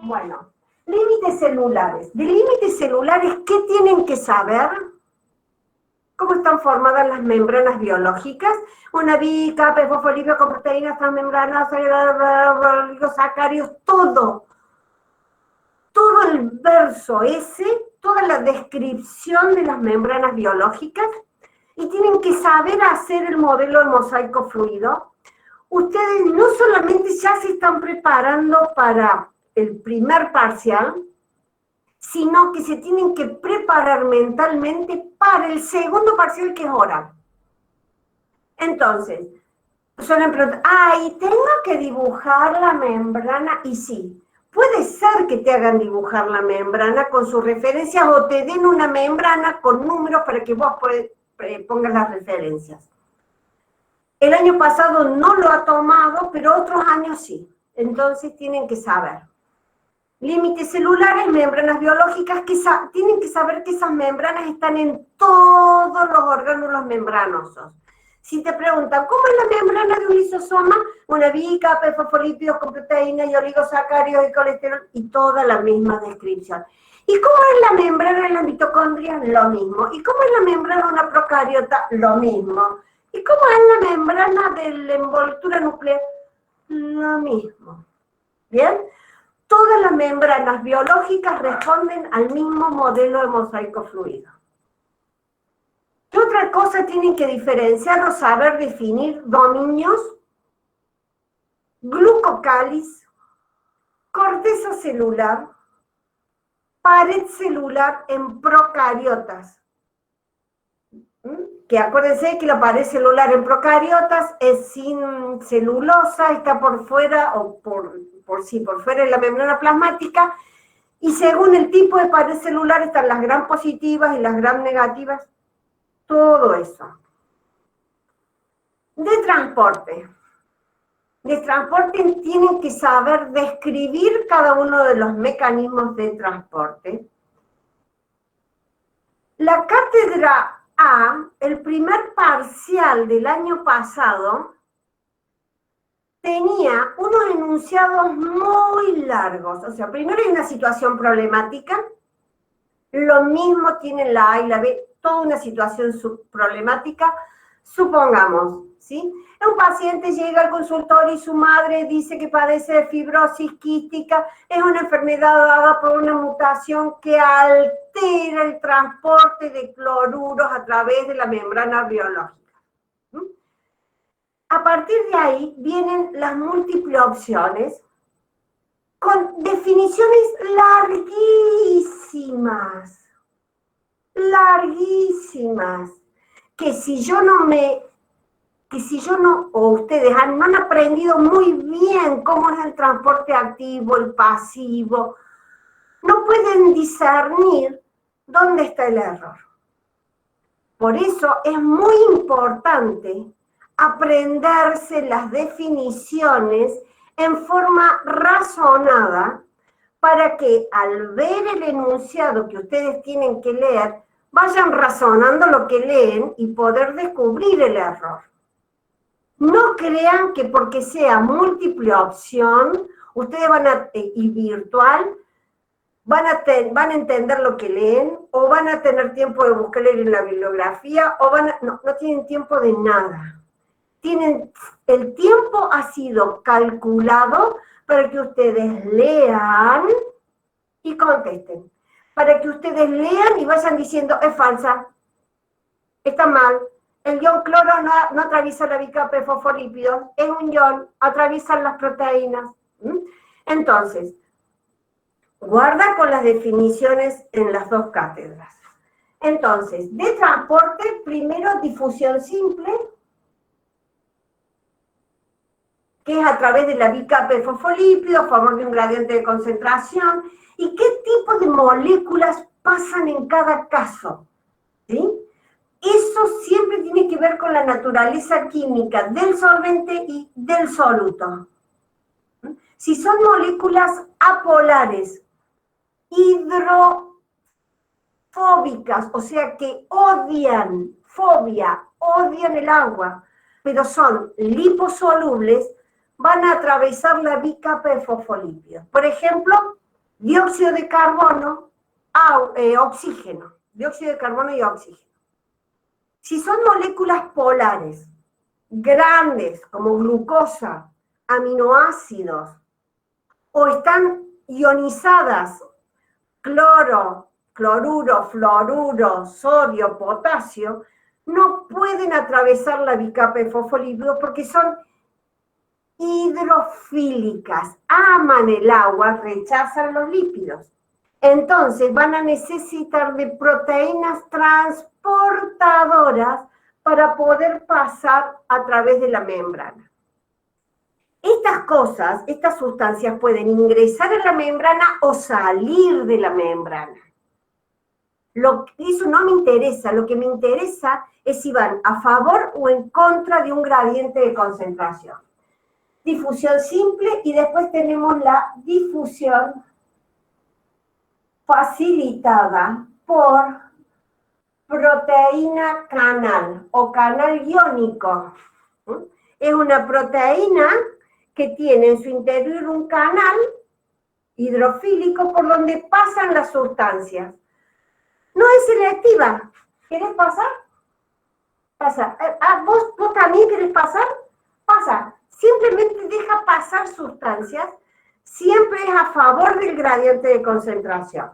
Bueno, límites celulares. De límites celulares, ¿qué tienen que saber? ¿Cómo están formadas las membranas biológicas? Una bica, fosfolipio con proteínas, transmembranas, oligosacáridos, todo el verso ese, toda la descripción de las membranas biológicas, y tienen que saber hacer el modelo de mosaico fluido. Ustedes no solamente ya se están preparando para el primer parcial, sino que se tienen que preparar mentalmente para el segundo parcial, que es oral. Entonces, suelen preguntar, ¿y tengo que dibujar la membrana? Y sí, puede ser que te hagan dibujar la membrana con sus referencias o te den una membrana con números para que vos pongas las referencias. El año pasado no lo ha tomado, pero otros años sí. Entonces tienen que saber. Límites celulares, membranas biológicas, tienen que saber que esas membranas están en todos los orgánulos membranosos. Si te preguntan, ¿cómo es la membrana de un lisosoma? Una bica, fosfolípidos con proteínas y oligosacáridos y colesterol, y toda la misma descripción. ¿Y cómo es la membrana de la mitocondria? Lo mismo. ¿Y cómo es la membrana de una procariota? Lo mismo. ¿Y cómo es la membrana de la envoltura nuclear? Lo mismo. ¿Bien? Todas las membranas biológicas responden al mismo modelo de mosaico fluido. ¿Qué otra cosa tienen que diferenciar o saber definir? Dominios, glucocáliz, corteza celular, pared celular en procariotas. Que acuérdense que la pared celular en procariotas es sin celulosa, está por fuera, o por fuera de la membrana plasmática, y según el tipo de pared celular están las gram positivas y las gram negativas, todo eso. De transporte. De transporte tienen que saber describir cada uno de los mecanismos de transporte. La cátedra A, el primer parcial del año pasado, tenía unos enunciados muy largos. O sea, primero hay una situación problemática, lo mismo tienen la A y la B, toda una situación problemática. Supongamos, ¿sí? Un paciente llega al consultorio y su madre dice que padece de fibrosis quística, es una enfermedad dada por una mutación que altera el transporte de cloruros a través de la membrana biológica. A partir de ahí vienen las múltiples opciones con definiciones larguísimas, que si yo no, o ustedes no han aprendido muy bien cómo es el transporte activo, el pasivo, no pueden discernir dónde está el error. Por eso es muy importante aprenderse las definiciones en forma razonada para que al ver el enunciado que ustedes tienen que leer, vayan razonando lo que leen y poder descubrir el error. No crean que porque sea múltiple opción, ustedes y virtual, van a entender lo que leen, o van a tener tiempo de buscar en la bibliografía, o no tienen tiempo de nada. El tiempo ha sido calculado para que ustedes lean y contesten. Para que ustedes lean y vayan diciendo, es falsa, está mal, el ion cloro no atraviesa la bica de fosfolípidos, es un ion, atraviesan las proteínas. Entonces, guarda con las definiciones en las dos cátedras. Entonces, de transporte, primero difusión simple, que es a través de la bica de fosfolípidos, a favor de un gradiente de concentración, y qué tipo de moléculas pasan en cada caso, ¿sí? Eso siempre tiene que ver con la naturaleza química del solvente y del soluto. Si son moléculas apolares, hidrofóbicas, o sea que odian el agua, pero son liposolubles, van a atravesar la bicapa de fosfolípidos. Por ejemplo, dióxido de carbono, oxígeno. Dióxido de carbono y oxígeno. Si son moléculas polares, grandes, como glucosa, aminoácidos, o están ionizadas, cloro, cloruro, fluoruro, sodio, potasio, no pueden atravesar la bicapa de fosfolípidos porque son hidrofílicas, aman el agua, rechazan los lípidos. Entonces van a necesitar de proteínas transportadoras para poder pasar a través de la membrana. Estas cosas, estas sustancias pueden ingresar a la membrana o salir de la membrana. Eso no me interesa, lo que me interesa es si van a favor o en contra de un gradiente de concentración. Difusión simple y después tenemos la difusión facilitada por proteína canal o canal iónico. Es una proteína que tiene en su interior un canal hidrofílico por donde pasan las sustancias. No es selectiva. ¿Querés pasar? Pasa. ¿Vos también querés pasar? Pasa. Simplemente deja pasar sustancias. Siempre es a favor del gradiente de concentración.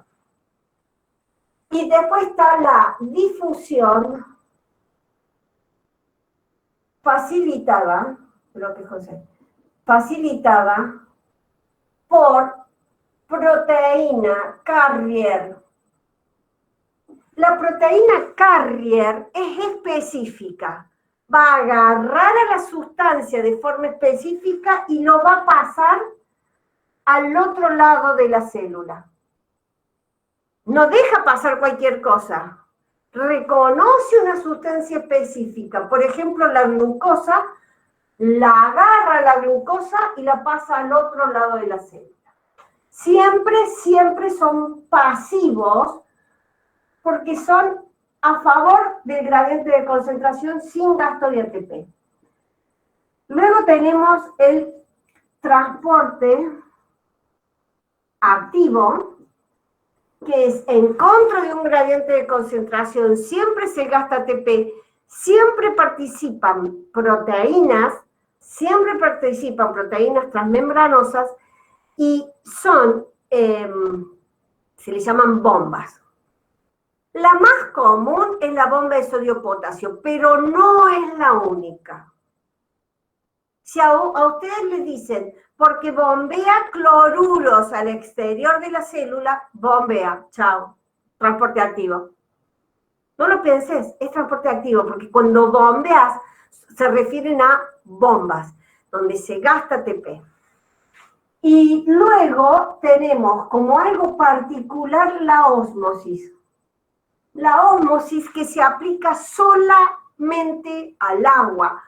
Y después está la difusión facilitada, creo que José, facilitada por proteína carrier. La proteína carrier es específica. Va a agarrar a la sustancia de forma específica y lo va a pasar al otro lado de la célula. No deja pasar cualquier cosa. Reconoce una sustancia específica. Por ejemplo, la glucosa, la agarra la glucosa y la pasa al otro lado de la célula. Siempre son pasivos porque son a favor del gradiente de concentración sin gasto de ATP. Luego tenemos el transporte activo, que es en contra de un gradiente de concentración, siempre se gasta ATP, siempre participan proteínas transmembranosas y son, se les llaman bombas. La más común es la bomba de sodio-potasio, pero no es la única. Si a ustedes les dicen, porque bombea cloruros al exterior de la célula, bombea, chao, transporte activo. No lo pienses, es transporte activo, porque cuando bombeas se refieren a bombas, donde se gasta ATP. Y luego tenemos como algo particular la ósmosis. La ósmosis que se aplica solamente al agua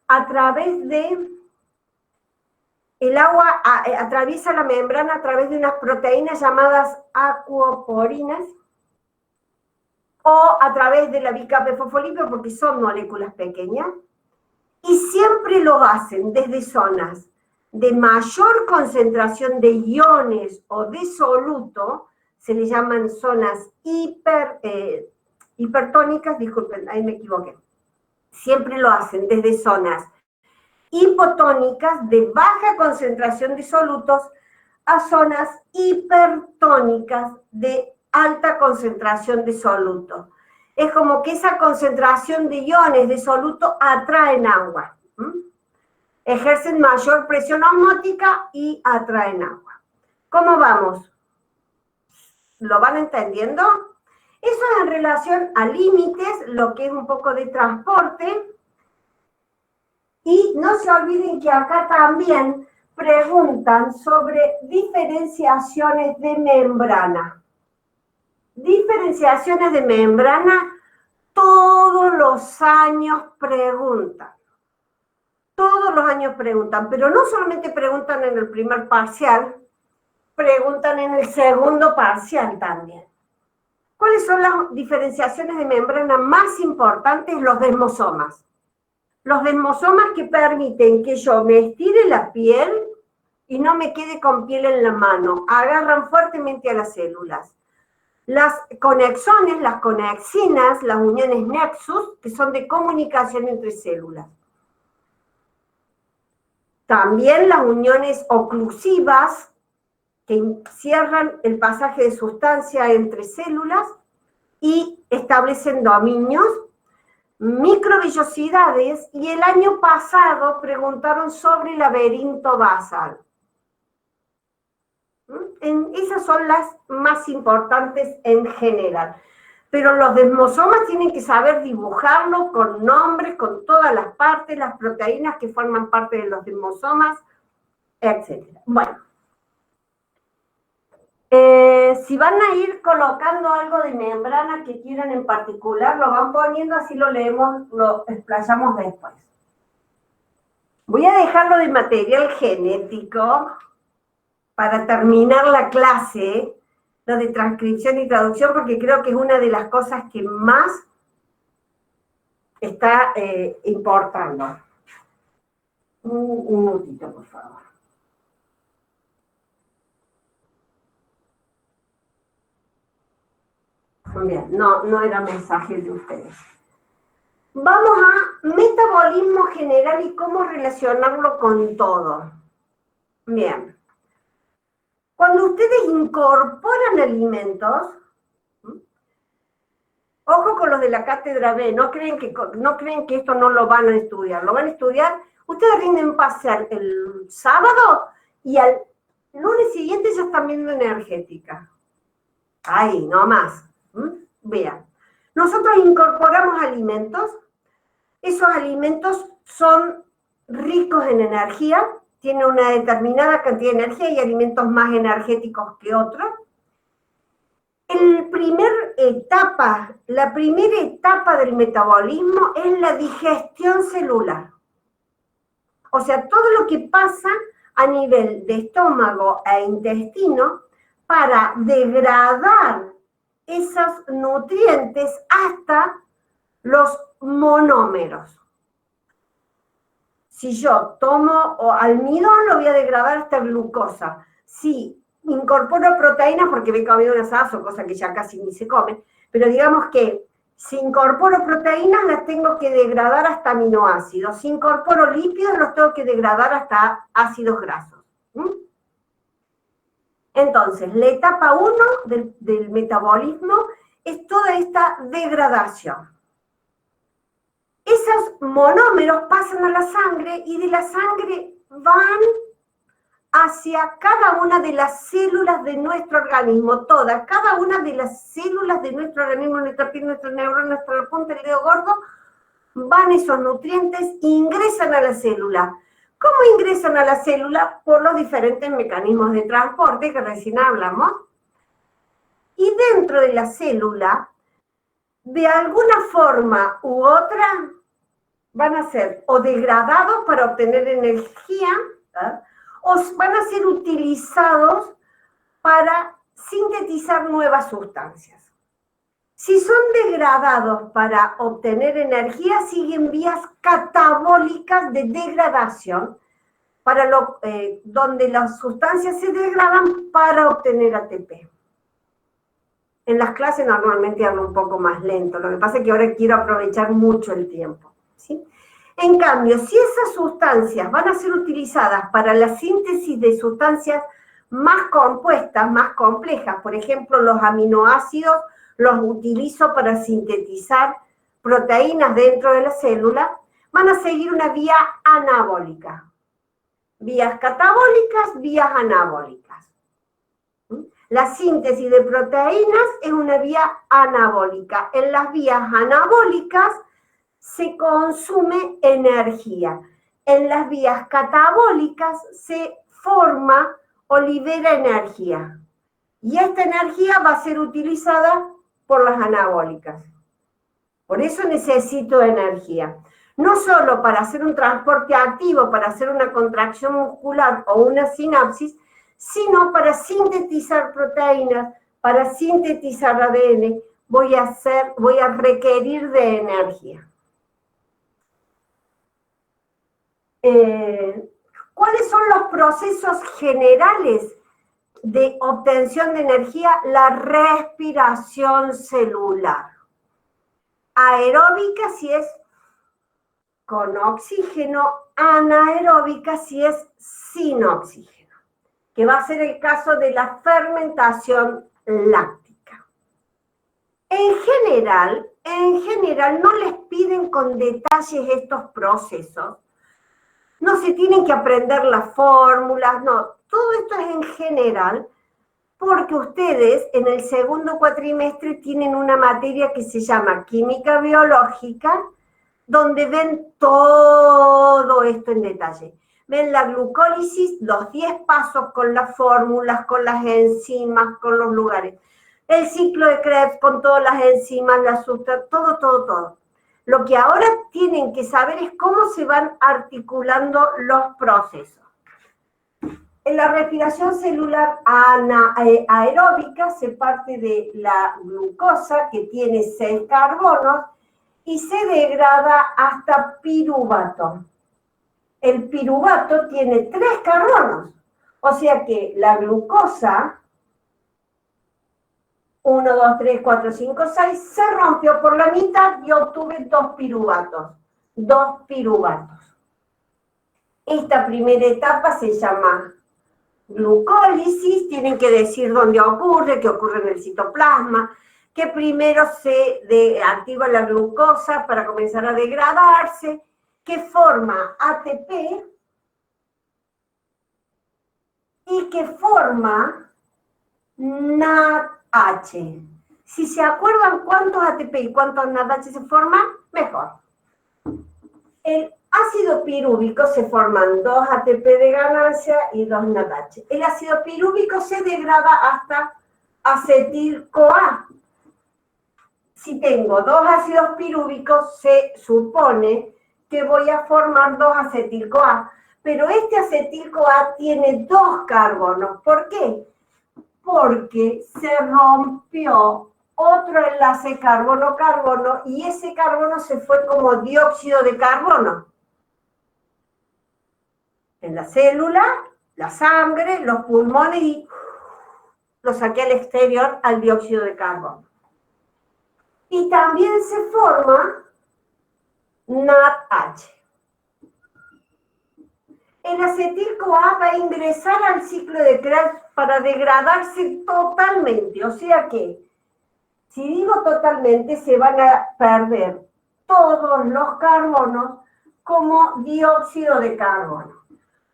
a través de el agua atraviesa la membrana a través de unas proteínas llamadas acuoporinas o a través de la bicapa de fosfolípido porque son moléculas pequeñas y siempre lo hacen desde zonas de mayor concentración de iones o de soluto, se le llaman zonas hipertónicas, disculpen, ahí me equivoqué. Siempre lo hacen desde zonas hipotónicas de baja concentración de solutos a zonas hipertónicas de alta concentración de solutos. Es como que esa concentración de iones de soluto atraen agua. Ejercen mayor presión osmótica y atraen agua. ¿Cómo vamos? ¿Lo van entendiendo? Eso es en relación a límites, lo que es un poco de transporte. Y no se olviden que acá también preguntan sobre diferenciaciones de membrana. Diferenciaciones de membrana todos los años preguntan. Todos los años preguntan, pero no solamente preguntan en el primer parcial, preguntan en el segundo parcial también. ¿Cuáles son las diferenciaciones de membrana más importantes? Los desmosomas. Los desmosomas que permiten que yo me estire la piel y no me quede con piel en la mano. Agarran fuertemente a las células. Las conexones, las conexinas, las uniones nexus, que son de comunicación entre células. También las uniones oclusivas, que cierran el pasaje de sustancia entre células y establecen dominios, microvellosidades, y el año pasado preguntaron sobre el laberinto basal. Esas son las más importantes en general. Pero los desmosomas tienen que saber dibujarlo con nombres, con todas las partes, las proteínas que forman parte de los desmosomas, etc. Bueno. Si van a ir colocando algo de membrana que quieran en particular, lo van poniendo, así lo leemos, lo explayamos después. Voy a dejarlo de material genético para terminar la clase, lo de transcripción y traducción, porque creo que es una de las cosas que más está importando. Un minutito, por favor. Bien, no era mensaje de ustedes. Vamos a metabolismo general y cómo relacionarlo con todo. Bien. Cuando ustedes incorporan alimentos, ojo con los de la cátedra B, no creen que esto no lo van a estudiar, lo van a estudiar. Ustedes rinden parcial el sábado y al lunes siguiente ya están viendo energética. Ahí, no más. Vean. Nosotros incorporamos alimentos. Esos alimentos son ricos en energía, tienen una determinada cantidad de energía y alimentos más energéticos que otros. La primera etapa del metabolismo es la digestión celular. O sea, todo lo que pasa a nivel de estómago e intestino para degradar esos nutrientes hasta los monómeros. Si yo tomo almidón, lo voy a degradar hasta glucosa. Si incorporo proteínas, porque me he comido un asado, cosa que ya casi ni se come, pero digamos que si incorporo proteínas, las tengo que degradar hasta aminoácidos. Si incorporo lípidos, los tengo que degradar hasta ácidos grasos. Entonces, la etapa 1 del metabolismo es toda esta degradación. Esos monómeros pasan a la sangre y de la sangre van hacia cada una de las células de nuestro organismo, todas, cada una de las células de nuestro organismo, nuestra piel, nuestro neurón, nuestra punta, el dedo gordo, van esos nutrientes e ingresan a la célula. ¿Cómo ingresan a la célula? Por los diferentes mecanismos de transporte que recién hablamos. Y dentro de la célula, de alguna forma u otra, van a ser o degradados para obtener energía, ¿verdad? O van a ser utilizados para sintetizar nuevas sustancias. Si son degradados para obtener energía, siguen vías catabólicas de degradación, donde las sustancias se degradan para obtener ATP. En las clases normalmente hablo un poco más lento, lo que pasa es que ahora quiero aprovechar mucho el tiempo, ¿sí? En cambio, si esas sustancias van a ser utilizadas para la síntesis de sustancias más compuestas, más complejas, por ejemplo, los aminoácidos los utilizo para sintetizar proteínas dentro de la célula, van a seguir una vía anabólica. Vías catabólicas, vías anabólicas. La síntesis de proteínas es una vía anabólica. En las vías anabólicas se consume energía. En las vías catabólicas se forma o libera energía. Y esta energía va a ser utilizada por las anabólicas. Por eso necesito energía. No solo para hacer un transporte activo, para hacer una contracción muscular o una sinapsis, sino para sintetizar proteínas, para sintetizar ADN, voy a requerir de energía. ¿Cuáles son los procesos generales de obtención de energía? La respiración celular. Aeróbica si es con oxígeno, anaeróbica si es sin oxígeno, que va a ser el caso de la fermentación láctica. En general no les piden con detalles estos procesos, no se tienen que aprender las fórmulas, no, todo esto es en general, porque ustedes en el segundo cuatrimestre tienen una materia que se llama química biológica, donde ven todo esto en detalle. Ven la glucólisis, los 10 pasos con las fórmulas, con las enzimas, con los lugares. El ciclo de Krebs con todas las enzimas, las sustratos, todo. Lo que ahora tienen que saber es cómo se van articulando los procesos. En la respiración celular aeróbica se parte de la glucosa, que tiene 6 carbonos, y se degrada hasta piruvato. El piruvato tiene 3 carbonos, o sea que la glucosa, 1, 2, 3, 4, 5, 6, se rompió por la mitad y obtuve 2 piruvatos. 2 piruvatos. Esta primera etapa se llama glucólisis, tienen que decir dónde ocurre, que ocurre en el citoplasma, que primero se activa la glucosa para comenzar a degradarse, que forma ATP y que forma NADH. Si se acuerdan cuántos ATP y cuántos NADH se forman, mejor. El ácido pirúvico se forman 2 ATP de ganancia y 2 NADH. El ácido pirúvico se degrada hasta acetil-CoA. Si tengo 2 ácidos pirúvicos, se supone que voy a formar 2 acetil-CoA. Pero este acetil-CoA tiene 2 carbonos. ¿Por qué? Porque se rompió otro enlace carbono-carbono y ese carbono se fue como dióxido de carbono. En la célula, la sangre, los pulmones y lo saqué al exterior al dióxido de carbono. Y también se forma NADH. El acetil-CoA va a ingresar al ciclo de Krebs para degradarse totalmente, o sea que, si digo totalmente, se van a perder todos los carbonos como dióxido de carbono.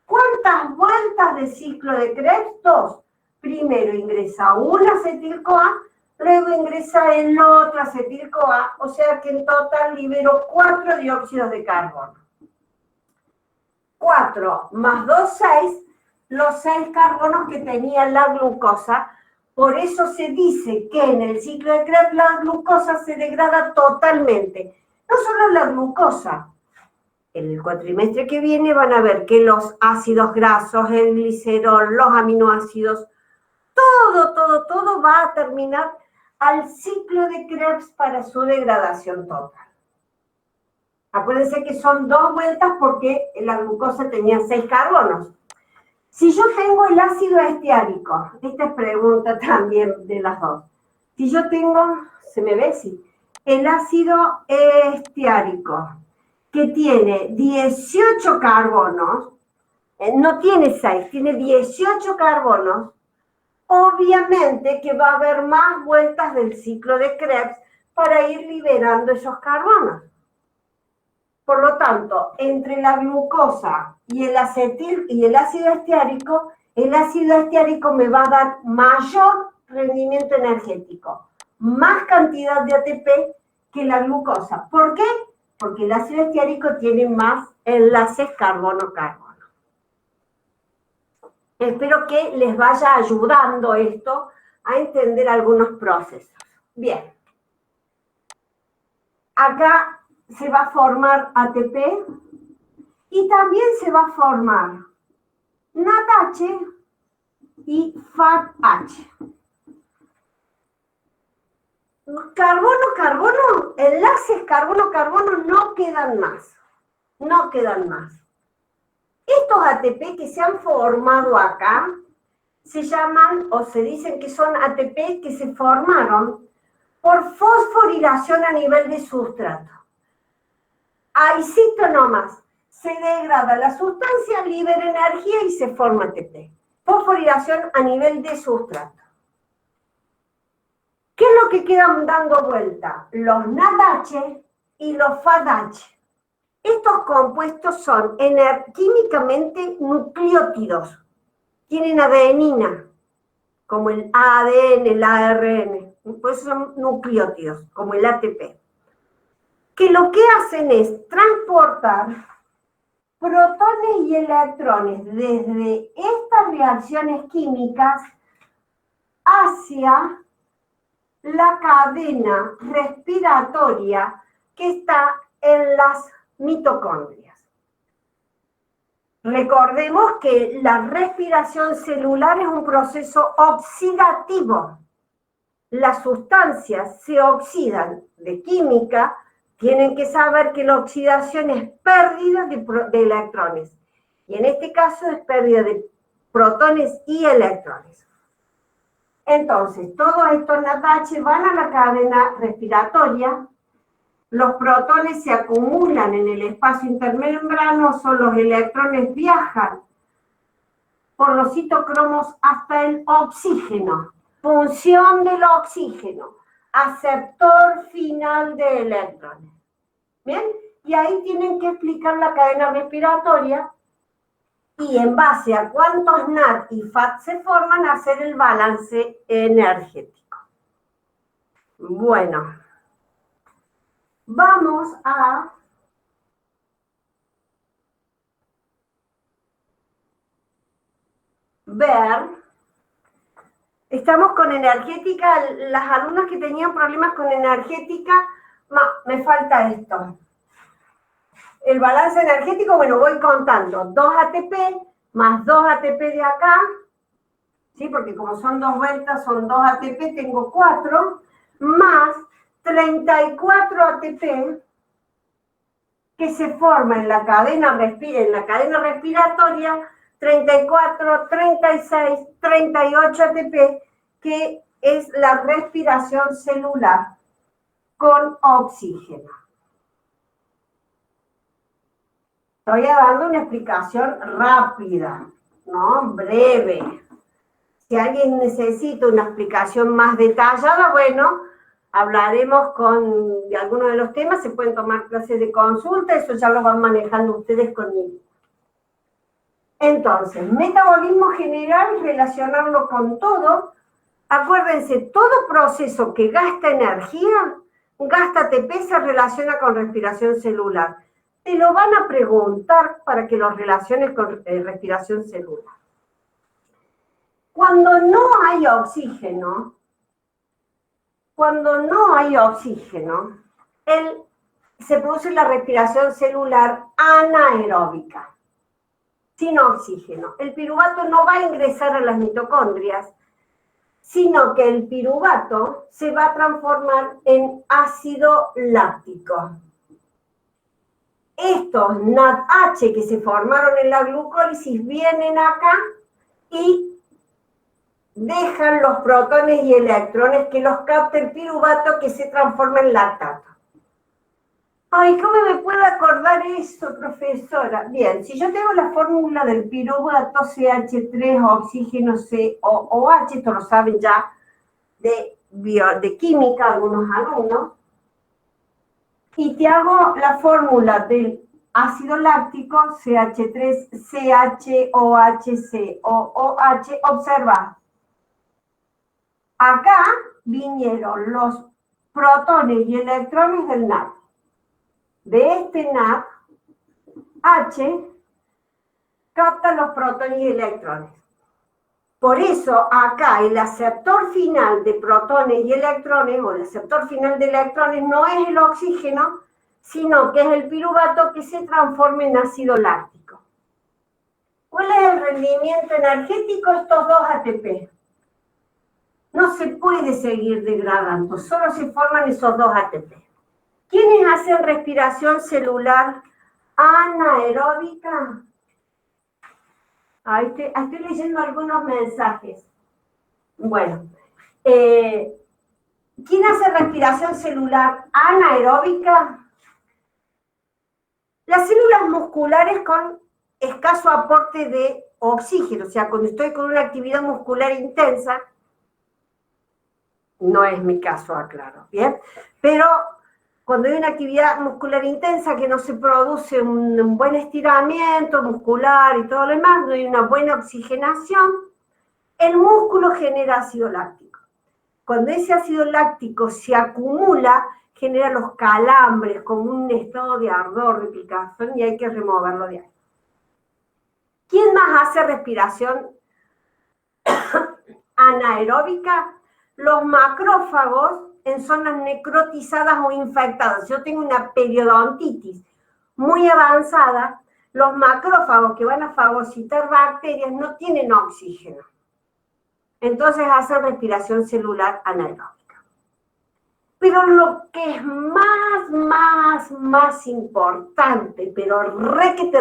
¿Cuántas vueltas de ciclo de Krebs? 2. Primero ingresa un acetil-CoA, luego ingresa el otro acetil-CoA, o sea que en total libero 4 dióxidos de carbono. 4 más 2, 6, los 6 carbonos que tenía la glucosa. Por eso se dice que en el ciclo de Krebs la glucosa se degrada totalmente. No solo la glucosa. En el cuatrimestre que viene van a ver que los ácidos grasos, el glicerol, los aminoácidos, todo va a terminar al ciclo de Krebs para su degradación total. Acuérdense que son 2 vueltas porque la glucosa tenía 6 carbonos. Si yo tengo el ácido esteárico, esta es pregunta también de las dos. Si yo tengo, ¿se me ve? Sí. El ácido esteárico, que tiene 18 carbonos, no tiene 6, tiene 18 carbonos, obviamente que va a haber más vueltas del ciclo de Krebs para ir liberando esos carbonos. Por lo tanto, entre la glucosa y el ácido esteárico me va a dar mayor rendimiento energético, más cantidad de ATP que la glucosa. ¿Por qué? Porque el ácido esteárico tiene más enlaces carbono-carbono. Espero que les vaya ayudando esto a entender algunos procesos. Bien. Acá se va a formar ATP y también se va a formar NADH y FADH. Carbono-carbono, enlaces carbono-carbono no quedan más. No quedan más. Estos ATP que se han formado acá se llaman, o se dicen que son ATP que se formaron por fosforilación a nivel de sustrato. Ahí cito nomás, se degrada la sustancia, libera energía y se forma ATP. Fosforilación a nivel de sustrato. ¿Qué es lo que quedan dando vuelta? Los NADH y los FADH. Estos compuestos son químicamente nucleótidos. Tienen adenina, como el ADN, el ARN. Por eso son nucleótidos, como el ATP. Que lo que hacen es transportar protones y electrones desde estas reacciones químicas hacia la cadena respiratoria que está en las mitocondrias. Recordemos que la respiración celular es un proceso oxidativo. Las sustancias se oxidan de química, tienen que saber que la oxidación es pérdida de electrones. Y en este caso es pérdida de protones y electrones. Entonces, todos estos NADH van a la cadena respiratoria, los protones se acumulan en el espacio intermembranoso, los electrones viajan por los citocromos hasta el oxígeno. Función del oxígeno, aceptor final de electrones. ¿Bien? Y ahí tienen que explicar la cadena respiratoria y en base a cuántos NAD y FAT se forman, hacer el balance energético. Bueno, vamos a ver, estamos con energética, las alumnas que tenían problemas con energética, me falta esto. El balance energético, bueno, voy contando, 2 ATP más 2 ATP de acá, ¿sí? Porque como son 2 vueltas, son 2 ATP, tengo 4, más 34 ATP que se forma en la cadena respiratoria, 34, 36, 38 ATP, que es la respiración celular con oxígeno. Estoy dando una explicación rápida, ¿no? Breve. Si alguien necesita una explicación más detallada, bueno, hablaremos de algunos de los temas, se pueden tomar clases de consulta, eso ya lo van manejando ustedes conmigo. Entonces, metabolismo general, relacionarlo con todo. Acuérdense, todo proceso que gasta energía, gasta ATP, se relaciona con respiración celular. Te lo van a preguntar para que lo relaciones con respiración celular. Cuando no hay oxígeno, se produce la respiración celular anaeróbica, sin oxígeno. El piruvato no va a ingresar a las mitocondrias, sino que el piruvato se va a transformar en ácido láctico. Estos NADH que se formaron en la glucólisis vienen acá y dejan los protones y electrones que los capta el piruvato, que se transforma en lactato. Ay, ¿cómo me puedo acordar eso, profesora? Bien, si yo tengo la fórmula del piruvato, CH3, oxígeno, COOH, esto lo saben ya de química algunos alumnos, y te hago la fórmula del ácido láctico, CH3, CHOH, COOH, observa. Acá vinieron los protones y electrones del NAD. De este NAD, H capta los protones y electrones. Por eso acá el aceptor final de protones y electrones, o el aceptor final de electrones, no es el oxígeno, sino que es el piruvato que se transforma en ácido láctico. ¿Cuál es el rendimiento energético? Estos 2 ATP. No se puede seguir degradando, solo se forman esos 2 ATP. ¿Quiénes hacen respiración celular anaeróbica? Ahí estoy leyendo algunos mensajes. Bueno, ¿quién hace respiración celular anaeróbica? Las células musculares con escaso aporte de oxígeno, o sea, cuando estoy con una actividad muscular intensa, no es mi caso, aclaro, ¿bien? Pero cuando hay una actividad muscular intensa que no se produce un buen estiramiento muscular y todo lo demás, no hay una buena oxigenación, el músculo genera ácido láctico. Cuando ese ácido láctico se acumula, genera los calambres, como un estado de ardor, de picazón, y hay que removerlo de ahí. ¿Quién más hace respiración anaeróbica? Los macrófagos en zonas necrotizadas o infectadas. Yo tengo una periodontitis muy avanzada, los macrófagos que van a fagocitar bacterias no tienen oxígeno. Entonces hacen respiración celular anaeróbica. Pero lo que es más importante, pero requete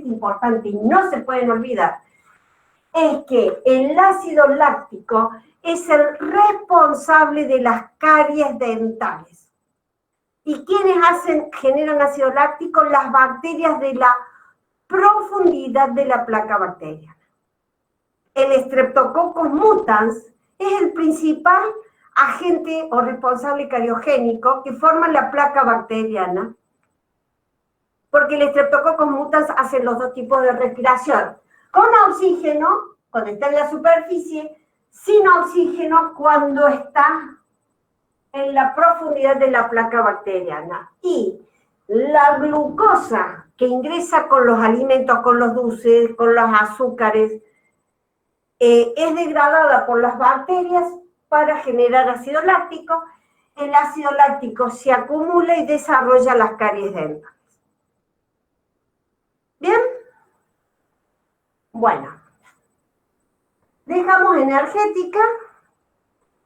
importante y no se pueden olvidar, es que el ácido láctico es el responsable de las caries dentales. ¿Y quiénes generan ácido láctico? Las bacterias de la profundidad de la placa bacteriana. El Streptococcus mutans es el principal agente o responsable cariogénico que forma la placa bacteriana, porque el Streptococcus mutans hace los dos tipos de respiración, con oxígeno cuando está en la superficie, sin oxígeno cuando está en la profundidad de la placa bacteriana. Y la glucosa que ingresa con los alimentos, con los dulces, con los azúcares, es degradada por las bacterias para generar ácido láctico. El ácido láctico se acumula y desarrolla las caries dentales. ¿Bien? Bueno, dejamos energética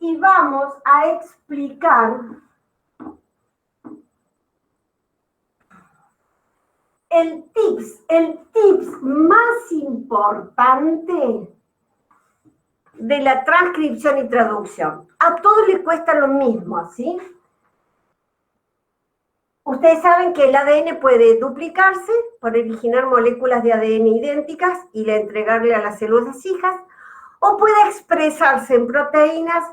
y vamos a explicar el tips más importante de la transcripción y traducción. A todos les cuesta lo mismo, ¿sí? Ustedes saben que el ADN puede duplicarse para originar moléculas de ADN idénticas y entregarle a las células hijas, o puede expresarse en proteínas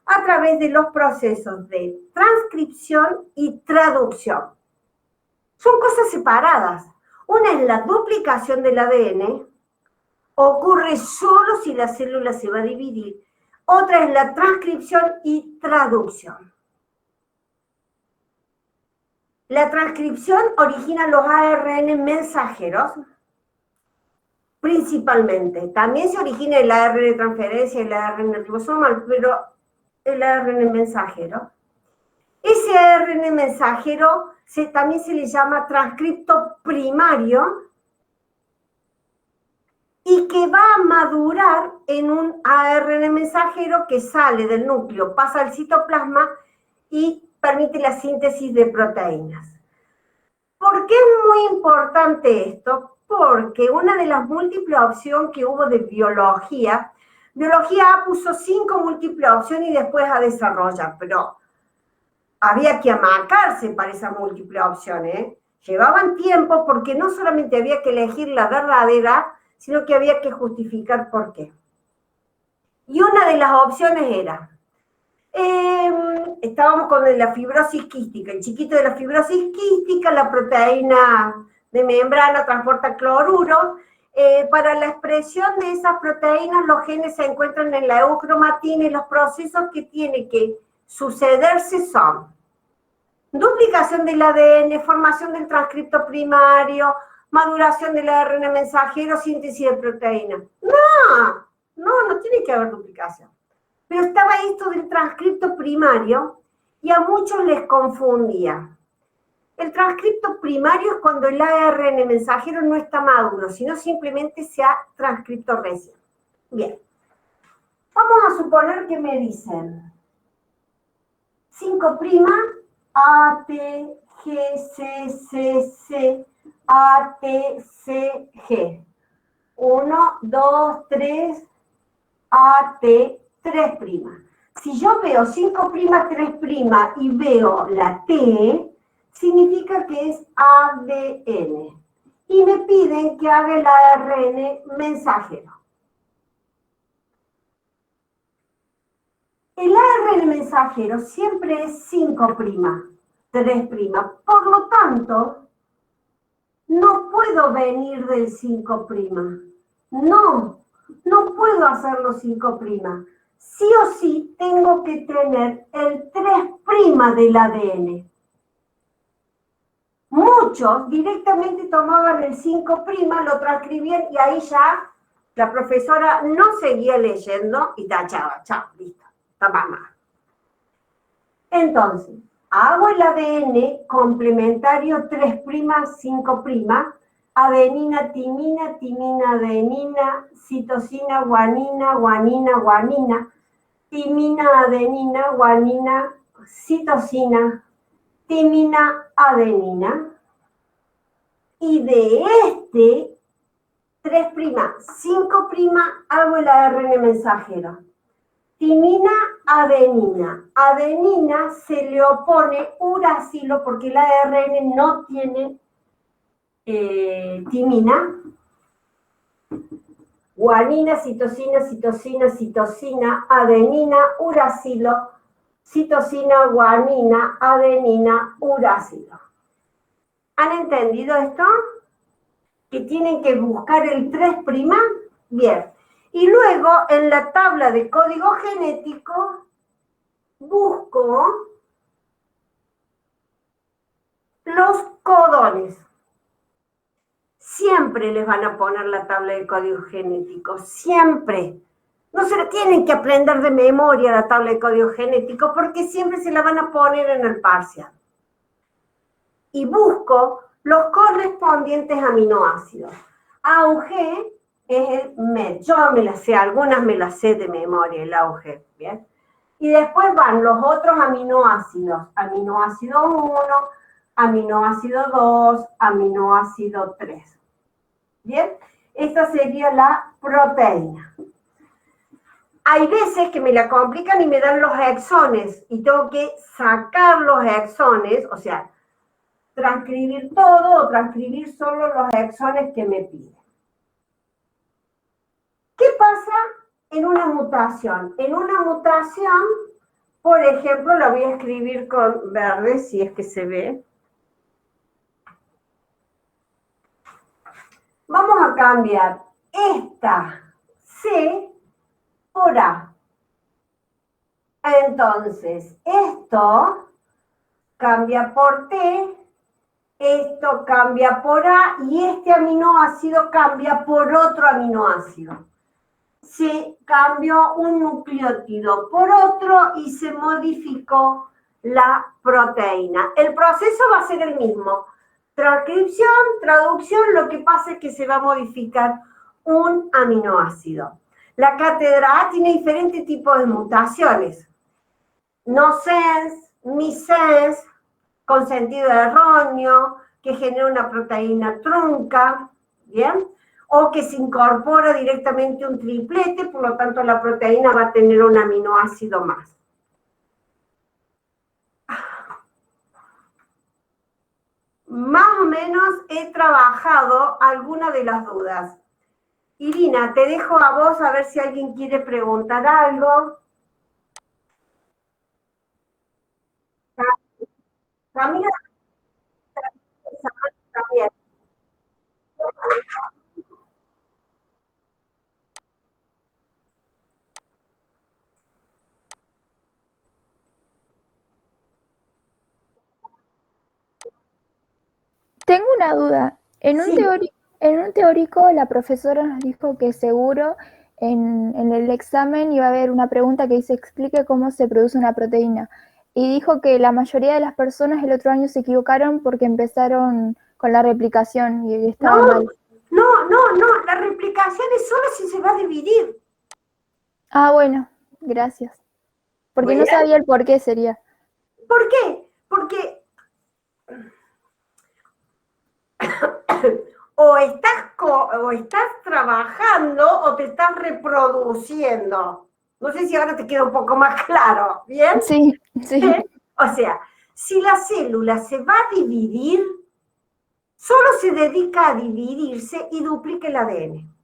a través de los procesos de transcripción y traducción. Son cosas separadas. Una es la duplicación del ADN, ocurre solo si la célula se va a dividir. Otra es la transcripción y traducción. La transcripción origina los ARN mensajeros, principalmente. También se origina el ARN de transferencia y el ARN ribosomal, pero el ARN mensajero. Ese ARN mensajero también se le llama transcripto primario, y que va a madurar en un ARN mensajero que sale del núcleo, pasa al citoplasma y permite la síntesis de proteínas. ¿Por qué es muy importante esto? Porque una de las múltiples opciones que hubo de biología A puso 5 múltiples opciones y después a desarrollar, pero había que amacarse para esas múltiples opciones, ¿eh? Llevaban tiempo porque no solamente había que elegir la verdadera, sino que había que justificar por qué. Y una de las opciones era, estábamos con la fibrosis quística, el chiquito de la fibrosis quística, la proteína de membrana transporta cloruro. Para la expresión de esas proteínas, los genes se encuentran en la eucromatina y los procesos que tiene que sucederse son duplicación del ADN, formación del transcripto primario, maduración del ARN mensajero, síntesis de proteína. No tiene que haber duplicación. Pero estaba esto del transcripto primario y a muchos les confundía. El transcripto primario es cuando el ARN mensajero no está maduro, sino simplemente se ha transcripto recién. Bien. Vamos a suponer que me dicen 5' A, T, G, C, C, C, A, T, C, G. 1, 2, 3, A, T, 3'. Si yo veo 5', 3' y veo la T, significa que es ADN. Y me piden que haga el ARN mensajero. El ARN mensajero siempre es 5', 3'. Por lo tanto, no puedo venir del 5'. No puedo hacerlo 5'. Sí o sí tengo que tener el 3' del ADN. Muchos directamente tomaban el 5', lo transcribían y ahí ya la profesora no seguía leyendo y tachaba, chao, listo, estaba mal. Entonces, hago el ADN complementario 3', 5', adenina, timina, timina, adenina, citosina, guanina, guanina, guanina, timina, adenina, guanina, citosina, timina, adenina. Y de este 3', 5', hago el ARN mensajero. Timina, adenina. Adenina se le opone uracilo porque el ARN no tiene timina. Guanina, citosina, citosina, citosina, adenina, uracilo, citosina, guanina, adenina, uracilo. ¿Han entendido esto? Que tienen que buscar el 3'. Bien. Y luego en la tabla de código genético busco los codones. Siempre les van a poner la tabla de código genético, siempre. No se la tienen que aprender de memoria la tabla de código genético porque siempre se la van a poner en el parcial. Y busco los correspondientes aminoácidos. AUG es el MED. Yo me las sé, algunas me las sé de memoria, el AUG, ¿bien? Y después van los otros aminoácidos. Aminoácido 1, aminoácido 2, aminoácido 3. ¿Bien? Esta sería la proteína. Hay veces que me la complican y me dan los exones y tengo que sacar los exones, o sea, transcribir todo o transcribir solo los exones que me piden. ¿Qué pasa en una mutación? En una mutación, por ejemplo, la voy a escribir con verde, si es que se ve. Vamos a cambiar esta C por A. Entonces, esto cambia por T, esto cambia por A y este aminoácido cambia por otro aminoácido. Se cambió un nucleótido por otro y se modificó la proteína. El proceso va a ser el mismo. Transcripción, traducción, lo que pasa es que se va a modificar un aminoácido. La cátedra A tiene diferentes tipos de mutaciones. No-sense, missense, con sentido erróneo, que genera una proteína trunca, ¿bien? O que se incorpora directamente un triplete, por lo tanto la proteína va a tener un aminoácido más. Más o menos he trabajado alguna de las dudas. Irina, te dejo a vos a ver si alguien quiere preguntar algo. Camila, también. Tengo una duda. Sí. En un teórico la profesora nos dijo que seguro en el examen iba a haber una pregunta que dice explique cómo se produce una proteína. Y dijo que la mayoría de las personas el otro año se equivocaron porque empezaron con la replicación y estaba mal. No, la replicación es solo si se va a dividir. Ah, bueno, gracias. Porque no Bueno, sabía el por qué sería. ¿por qué? Porque o estás trabajando o te estás reproduciendo. No sé si ahora te queda un poco más claro, ¿bien? Sí, sí. O sea, si la célula se va a dividir, solo se dedica a dividirse y duplica el ADN.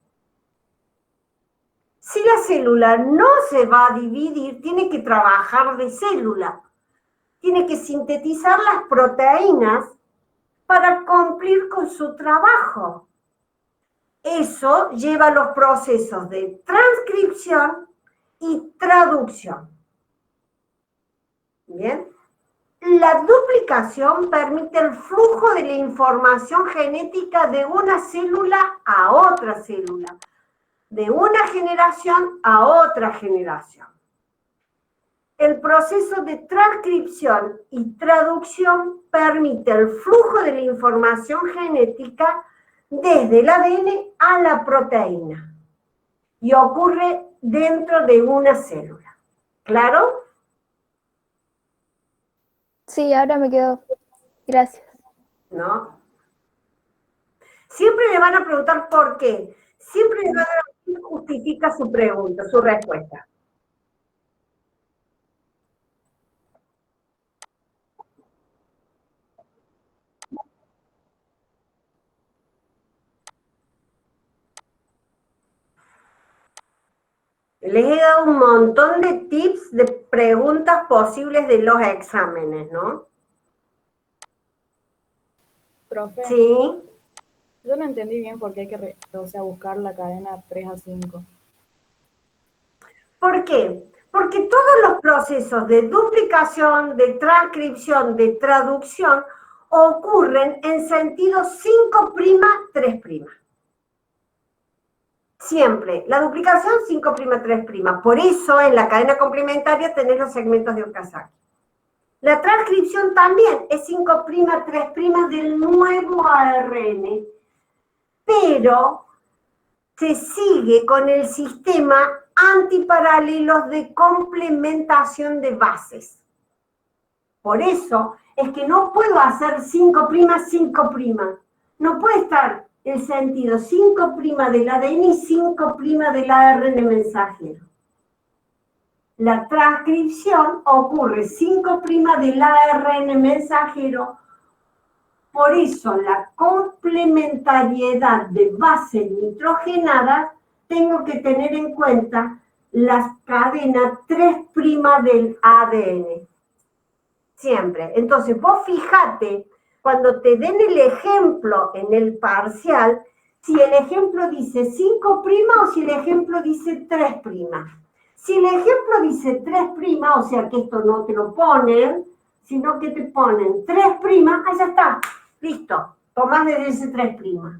Si la célula no se va a dividir, tiene que trabajar de célula. Tiene que sintetizar las proteínas para cumplir con su trabajo. Eso lleva a los procesos de transcripción y traducción. ¿Bien? La duplicación permite el flujo de la información genética de una célula a otra célula, de una generación a otra generación. El proceso de transcripción y traducción permite el flujo de la información genética desde el ADN a la proteína y ocurre dentro de una célula. ¿Claro? Sí, ahora me quedo. Gracias. ¿No? Siempre le van a preguntar por qué. Siempre le van a decir justifica su pregunta, su respuesta. Les he dado un montón de tips de preguntas posibles de los exámenes, ¿no? Profe, Sí. yo no entendí bien por qué hay que buscar la cadena 3 a 5. ¿Por qué? Porque todos los procesos de duplicación, de transcripción, de traducción ocurren en sentido 5', 3'. Siempre. La duplicación 5', 3'. Por eso en la cadena complementaria tenés los segmentos de Okazaki. La transcripción también es 5', 3' del nuevo ARN, pero se sigue con el sistema antiparalelos de complementación de bases. Por eso es que no puedo hacer 5', 5'. No puede estar el sentido 5' del ADN y 5' del ARN mensajero. La transcripción ocurre 5' del ARN mensajero. Por eso la complementariedad de bases nitrogenadas tengo que tener en cuenta la cadena 3' del ADN. Siempre. Entonces, vos fíjate, cuando te den el ejemplo en el parcial, si el ejemplo dice 5' o si el ejemplo dice 3'. Si el ejemplo dice 3', o sea que esto no te lo ponen, sino que te ponen 3', ahí ya está, listo, tomás desde ese 3'.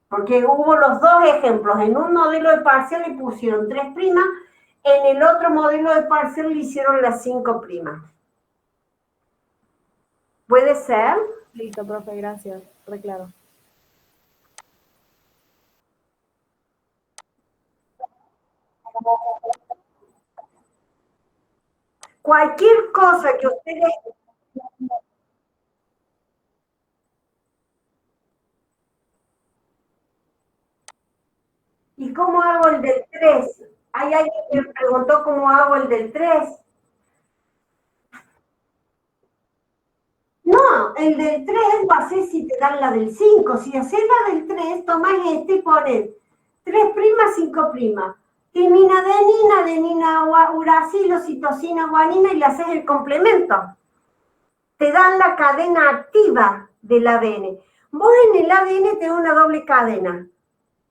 Porque hubo los dos ejemplos, en un modelo de parcial le pusieron 3', en el otro modelo de parcial le hicieron la 5'. ¿Puede ser? Listo, profe, gracias. Re claro. Cualquier cosa que ustedes... ¿Y cómo hago el del 3? Hay alguien que me preguntó cómo hago el del 3. No, el del 3 lo haces si te dan la del 5. Si haces la del 3, tomás este y pones 3', 5'. Timinadenina, adenina, uracilo, citosina, guanina y le haces el complemento. Te dan la cadena activa del ADN. Vos en el ADN tenés una doble cadena.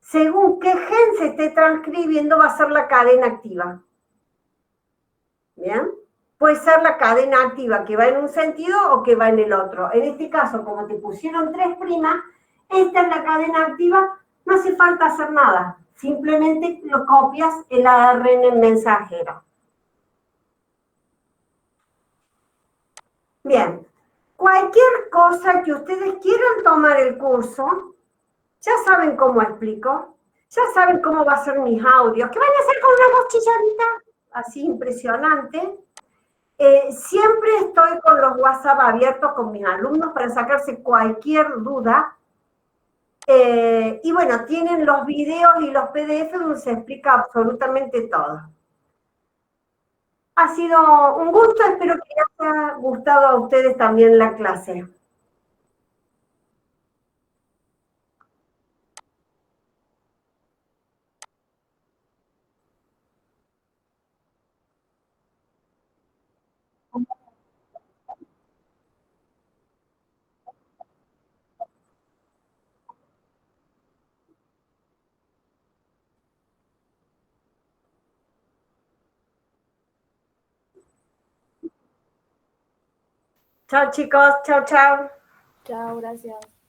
Según qué gen se esté transcribiendo va a ser la cadena activa. ¿Bien? Puede ser la cadena activa que va en un sentido o que va en el otro. En este caso, como te pusieron 3', esta es la cadena activa, no hace falta hacer nada. Simplemente lo copias el ARN mensajero. Bien, cualquier cosa que ustedes quieran tomar el curso, ya saben cómo explico, ya saben cómo va a ser mis audios, que van a ser con una voz chilladita, así impresionante. Siempre estoy con los WhatsApp abiertos con mis alumnos para sacarse cualquier duda. Y bueno, tienen los videos y los PDF donde se explica absolutamente todo. Ha sido un gusto, espero que les haya gustado a ustedes también la clase. Chao chicos, chao, chao. Chao, gracias.